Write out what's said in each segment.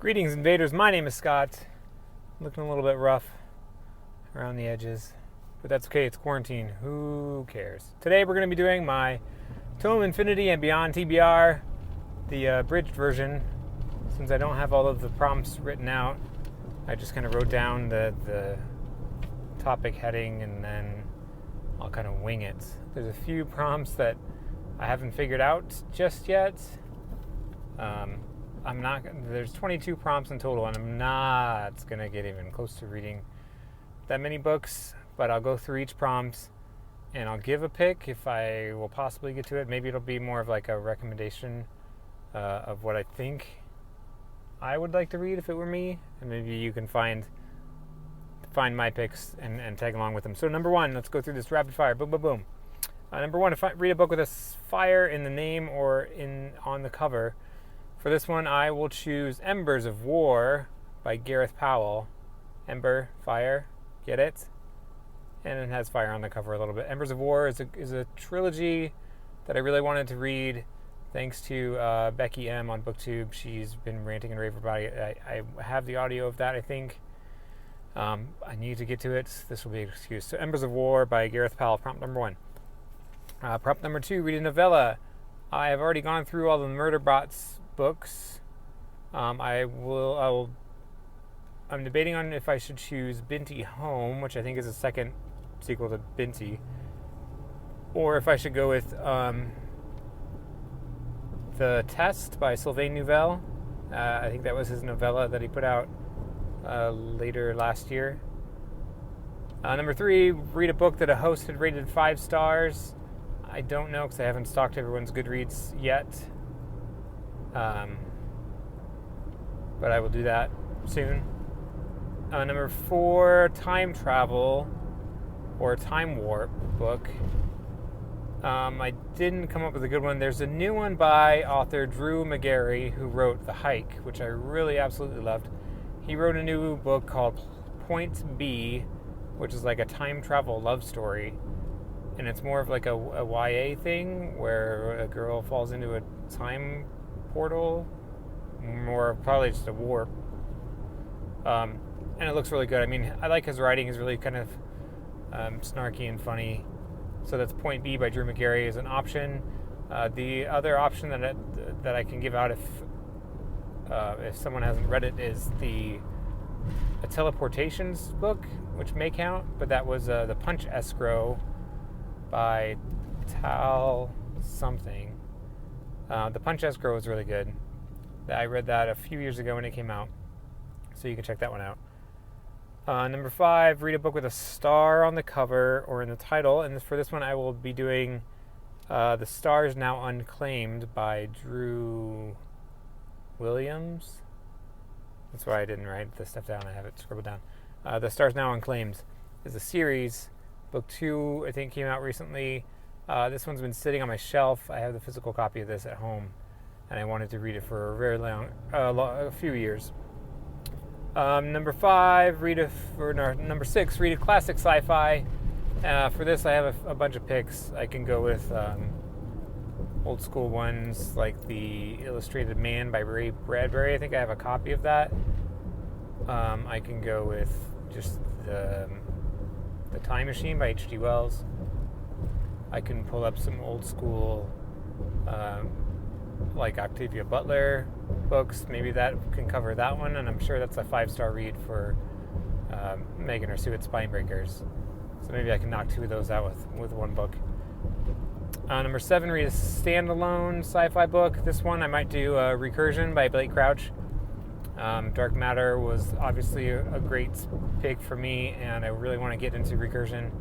Greetings, invaders. My name is Scott. Looking a little bit rough around the edges, but that's okay. It's quarantine. Who cares? Today we're going to be doing my Tome Infinity and Beyond TBR, the abridged version. Since I don't have all of the prompts written out, I just kind of wrote down the topic heading and then I'll kind of wing it. There's a few prompts that I haven't figured out just yet. There's 22 prompts in total, and I'm not going to get even close to reading that many books, but I'll go through each prompt, and I'll give a pick if I will possibly get to it. Maybe it'll be more of like a recommendation of what I think I would like to read if it were me, and maybe you can find my picks and tag along with them. So number one, let's go through this rapid fire. Boom, boom, boom. Number one, read a book with a fire in the name or on the cover. For this one, I will choose Embers of War by Gareth Powell. Ember, fire, get it? And it has fire on the cover a little bit. Embers of War is a trilogy that I really wanted to read. Thanks to Becky M on BookTube. She's been ranting and raving about it. I have the audio of that, I think. I need to get to it. This will be an excuse. So Embers of War by Gareth Powell, prompt number one. Prompt number two, read a novella. I have already gone through all the Murderbots books. I'm debating on if I should choose Binti Home, which I think is a second sequel to Binti, or if I should go with The Test by Sylvain Neuvel. I think that was his novella that he put out later last year. Number three, read a book that a host had rated 5 stars. I don't know because I haven't stalked everyone's Goodreads yet. But I will do that soon. Number 4, time travel or time warp book. I didn't come up with a good one. There's a new one by author Drew McGarry who wrote The Hike, which I really absolutely loved. He wrote a new book called Point B, which is like a time travel love story. And it's more of like a YA thing where a girl falls into a time portal, more probably just a warp. And it looks really good. I mean, I like his writing. He's really kind of snarky and funny. So that's Point B by Drew McGarry is an option. The other option that I can give out if someone hasn't read it is a teleportations book, which may count, but that was The Punch Escrow by Tal something. The Punch Escrow was really good. I read that a few years ago when it came out, so you can check that one out. Number 5, read a book with a star on the cover or in the title, and for this one I will be doing The Stars Now Unclaimed by Drew Williams. That's why I didn't write this stuff down. I have it scribbled down. The Stars Now Unclaimed is a series. Book 2, I think, came out recently. This one's been sitting on my shelf. I have the physical copy of this at home, and I wanted to read it for a very a few years. Number 6, read a classic sci-fi. For this, I have a bunch of picks. I can go with old school ones like The Illustrated Man by Ray Bradbury. I think I have a copy of that. I can go with just The Time Machine by H.G. Wells. I can pull up some old school like Octavia Butler books. Maybe that can cover that one, and I'm sure that's a 5-star read for Megan or Sue at Spinebreakers. So maybe I can knock 2 of those out with one book. Number 7, read a standalone sci-fi book. This one I might do Recursion by Blake Crouch. Dark Matter was obviously a great pick for me, and I really want to get into Recursion.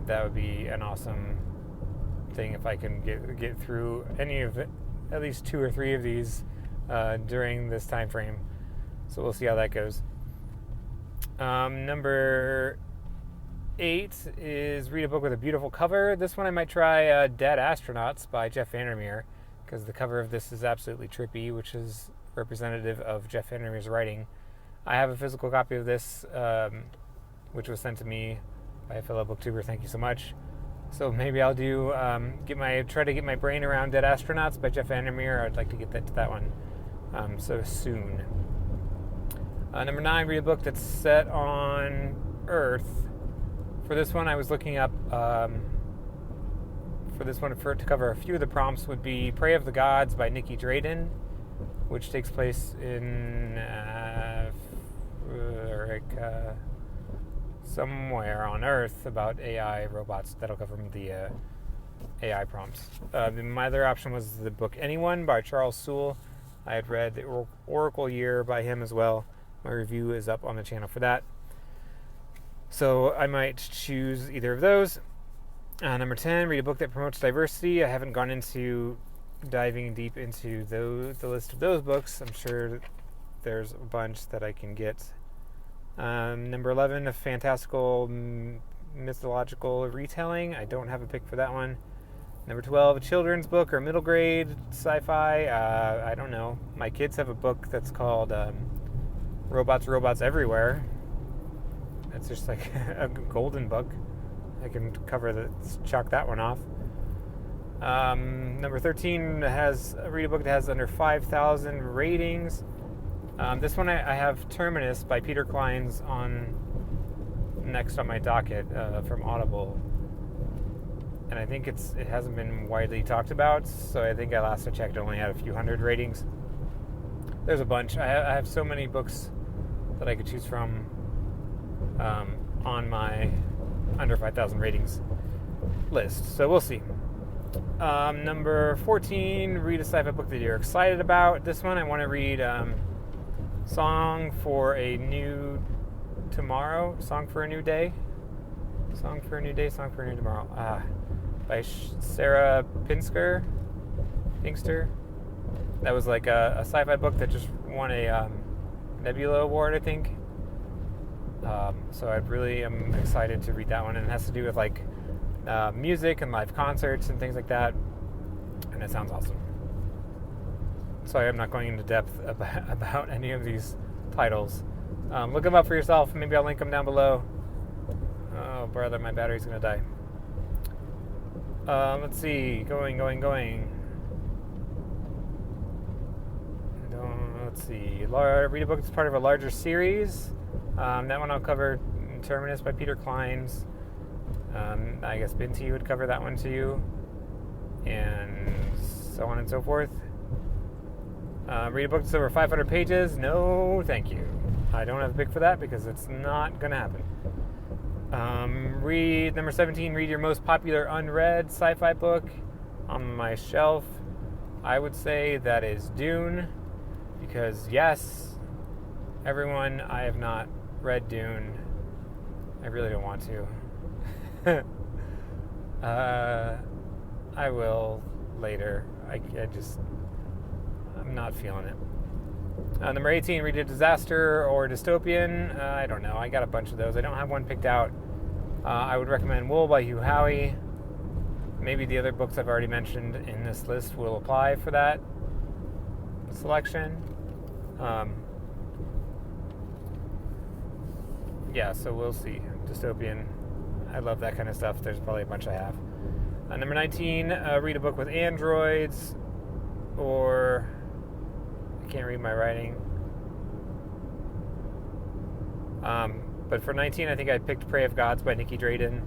That would be an awesome thing if I can get through any of it, at least 2 or 3 of these during this time frame. So we'll see how that goes. Number 8 is read a book with a beautiful cover. This one I might try Dead Astronauts by Jeff Vandermeer, because the cover of this is absolutely trippy, which is representative of Jeff Vandermeer's writing. I have a physical copy of this, which was sent to me by a fellow booktuber. Thank you so much. So maybe I'll try to get my brain around Dead Astronauts by Jeff Vandermeer. I'd like to get to that one so soon. Number 9, read a book that's set on Earth. For this one, I was looking up, for it to cover a few of the prompts would be Prey of the Gods by Nikki Drayden, which takes place in somewhere on Earth about AI robots. That'll cover the AI prompts. My other option was the book Anyone by Charles Sewell. I had read the Oracle Year by him as well. My review is up on the channel for that. So I might choose either of those. Number 10, read a book that promotes diversity. I haven't gone into diving deep into the list of those books. I'm sure there's a bunch that I can get. Number 11, a fantastical mythological retelling. I don't have a pick for that one. Number 12, a children's book or middle grade sci-fi. I don't know. My kids have a book that's called Robots Everywhere. It's just like a golden book. I can chalk that one off. Number 13 read a book that has under 5,000 ratings. This one I have Terminus by Peter Clines next on my docket from Audible. And I think it hasn't been widely talked about, so I think last I checked it only had a few hundred ratings. There's a bunch. I have so many books that I could choose from on my under 5,000 ratings list, so we'll see. Number 14, read a sci-fi book that you're excited about. This one I want to read Song for a New Tomorrow, Song for a New Day, Song for a New Day, Song for a New Tomorrow, by Sarah Pinsker. That was like a sci-fi book that just won a Nebula Award, I think. So I really am excited to read that one, and it has to do with like music and live concerts and things like that, and it sounds awesome. Sorry, I'm not going into depth about any of these titles. Look them up for yourself. Maybe I'll link them down below. Oh, brother, my battery's going to die. Let's see. Going. Let's see. Read a book that's part of a larger series. That one I'll cover Terminus by Peter Clines. I guess Binti would cover that one too. And so on and so forth. Read a book that's over 500 pages. No, thank you. I don't have a pick for that because it's not going to happen. Read number 17. Read your most popular unread sci-fi book on my shelf. I would say that is Dune, because yes, everyone, I have not read Dune. I really don't want to. I will later. I'm not feeling it. Number 18, read a disaster or dystopian. I don't know. I got a bunch of those. I don't have one picked out. I would recommend Wool by Hugh Howey. Maybe the other books I've already mentioned in this list will apply for that selection. Yeah, so we'll see. Dystopian. I love that kind of stuff. There's probably a bunch I have. Number 19, read a book with androids, or I can't read my writing. But for 19, I think I picked Prey of Gods by Nikki Drayden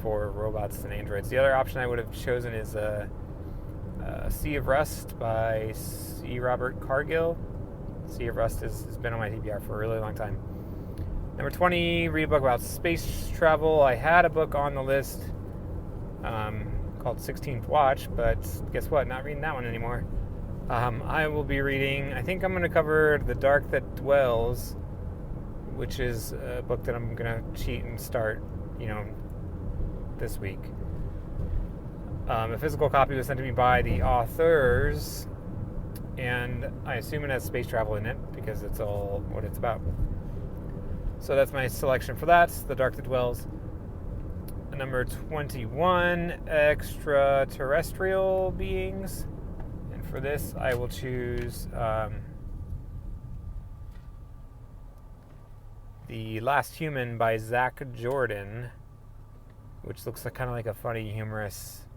for robots and androids. The other option I would have chosen is Sea of Rust by C. Robert Cargill. Sea of Rust has been on my TBR for a really long time. Number 20, read a book about space travel. I had a book on the list called 16th Watch, but guess what? Not reading that one anymore. I will be reading, I think I'm going to cover The Dark That Dwells, which is a book that I'm going to cheat and start, this week. A physical copy was sent to me by the authors, and I assume it has space travel in it because it's all what it's about. So that's my selection for that, The Dark That Dwells. Number 21, Extraterrestrial Beings. And for this, I will choose The Last Human by Zach Jordan, which looks like kind of like a funny, humorous,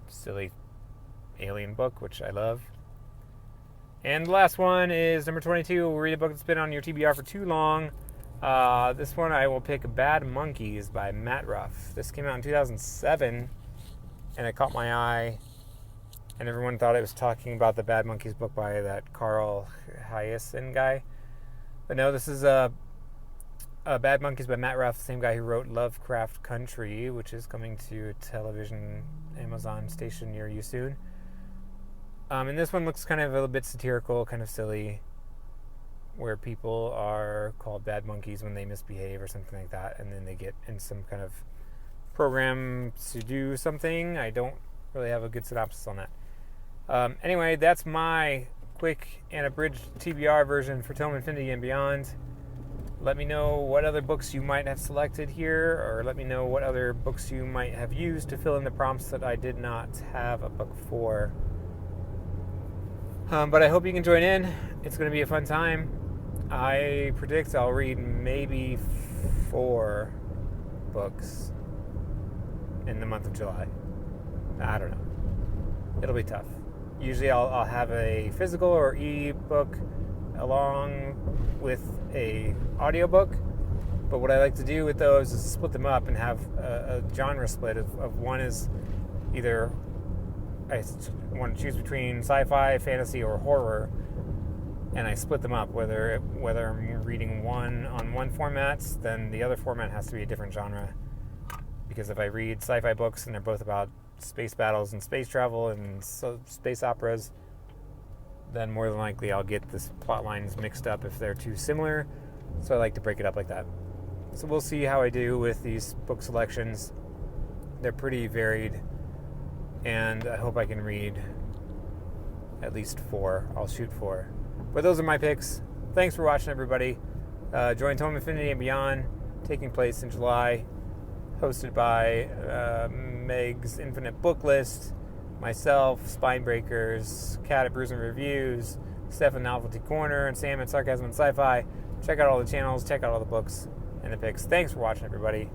silly alien book, which I love. And the last one is number 22. We'll read a book that's been on your TBR for too long. This one I will pick Bad Monkeys by Matt Ruff. This came out in 2007, and it caught my eye, and everyone thought it was talking about the Bad Monkeys book by that Carl Hyacin guy. But no, this is Bad Monkeys by Matt Ruff, the same guy who wrote Lovecraft Country, which is coming to a television Amazon station near you soon. And this one looks kind of a little bit satirical, kind of silly, where people are called bad monkeys when they misbehave or something like that, and then they get in some kind of program to do something. I don't really have a good synopsis on that. Anyway, that's my quick and abridged TBR version for Tome Infinity and Beyond. Let me know what other books you might have selected here, or let me know what other books you might have used to fill in the prompts that I did not have a book for. But I hope you can join in. It's going to be a fun time. I predict I'll read maybe 4 books in the month of July. I don't know. It'll be tough. Usually I'll have a physical or e-book along with a audiobook. But what I like to do with those is split them up and have a genre split of one is either I want to choose between sci-fi, fantasy, or horror, and I split them up. Whether I'm reading one on one format, then the other format has to be a different genre. Because if I read sci-fi books and they're both about space battles and space travel and space operas, then more than likely I'll get the plot lines mixed up if they're too similar. So I like to break it up like that. So we'll see how I do with these book selections. They're pretty varied, and I hope I can read at least 4. I'll shoot 4. But those are my picks. Thanks for watching, everybody. Join Tome Infinity and Beyond, taking place in July, hosted by Meg's Infinite Book List, myself, Spinebreakers, Cat at Brews and Reviews, Steph at Novelty Corner, and Sam at Sarcasm and Sci-Fi. Check out all the channels, check out all the books and the picks. Thanks for watching, everybody.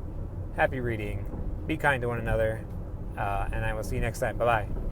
Happy reading. Be kind to one another. And I will see you next time. Bye-bye.